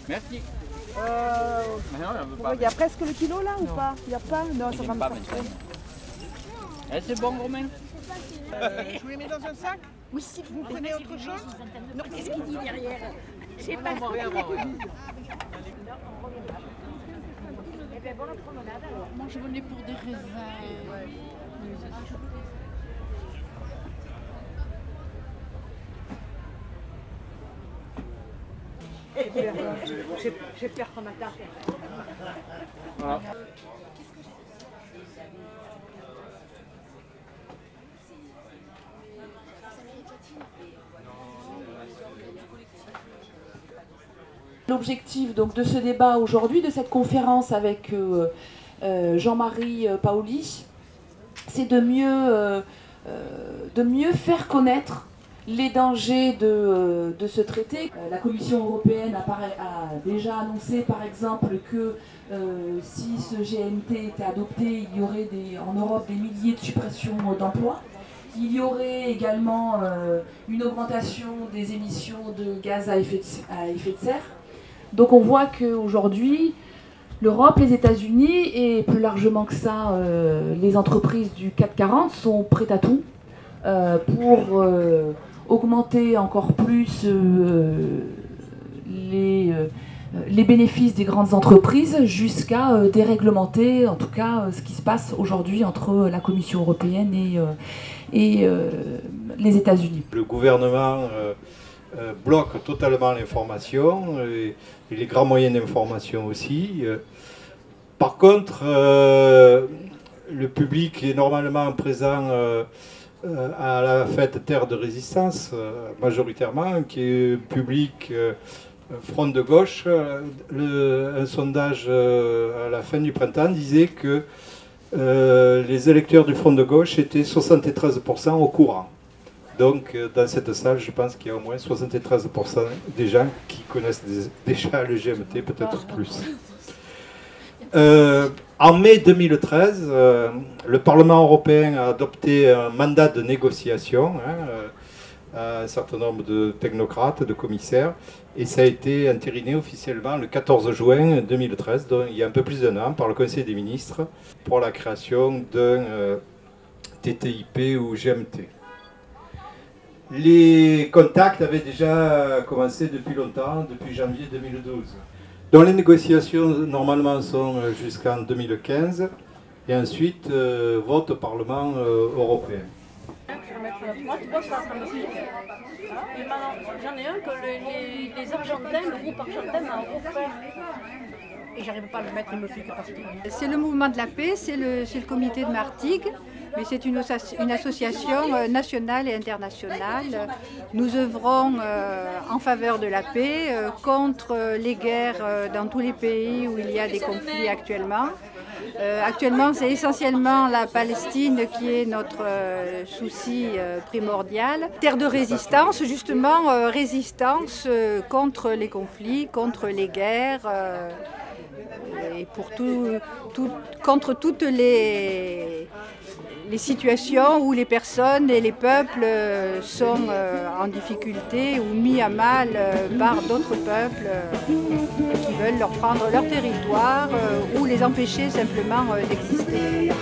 Merci. Il y a presque le kilo là ou pas? Il n'y a pas? Non, ça va me faire trop. C'est bon, Romain? Je vous les mets dans un sac? Oui, si vous prenez autre chose? Non, qu'est-ce qu'il dit derrière? J'ai pas rien à voir. Moi, je venais pour des raisins. J'ai peur qu'on m'attaque. Voilà. L'objectif donc de ce débat aujourd'hui, de cette conférence avec Jean-Marie Paoli, c'est de mieux faire connaître les dangers de ce traité. La Commission européenne a déjà annoncé par exemple que si ce GMT était adopté, il y aurait en Europe des milliers de suppressions d'emplois. Il y aurait également une augmentation des émissions de gaz à effet de serre. Donc on voit qu'aujourd'hui, l'Europe, les États-Unis et plus largement que ça, les entreprises du CAC 40 sont prêtes à tout pour augmenter encore plus les bénéfices des grandes entreprises jusqu'à déréglementer en tout cas ce qui se passe aujourd'hui entre la Commission européenne et les États-Unis. Le gouvernement bloque totalement l'information et les grands moyens d'information aussi. Par contre, le public est normalement présent à la fête Terre de Résistance, majoritairement, qui est public front de gauche. Un sondage à la fin du printemps disait que les électeurs du front de gauche étaient 73% au courant. Donc dans cette salle, je pense qu'il y a au moins 73% des gens qui connaissent déjà le GMT, peut-être plus. En mai 2013, le Parlement européen a adopté un mandat de négociation à un certain nombre de technocrates, de commissaires, et ça a été entériné officiellement le 14 juin 2013, donc il y a un peu plus d'un an, par le Conseil des ministres, pour la création d'un TTIP ou GMT. Les contacts avaient déjà commencé depuis longtemps, depuis janvier 2012. Donc les négociations normalement sont jusqu'en 2015 et ensuite vote au Parlement européen. Moi, tu vois, ça me suit. J'en ai un que les Argentins, le groupe argentin m'a offert. Et j'arrive pas à le mettre, il me fait que parce que... C'est le mouvement de la paix, c'est le comité de Martigues, mais c'est une association nationale et internationale. Nous œuvrons en faveur de la paix, contre les guerres dans tous les pays où il y a des conflits actuellement. Actuellement, c'est essentiellement la Palestine qui est notre souci primordial. Terre de résistance, justement, résistance contre les conflits, contre les guerres, et pour contre toutes les situations où les personnes et les peuples sont en difficulté ou mis à mal par d'autres peuples qui veulent leur prendre leur territoire ou les empêcher simplement d'exister.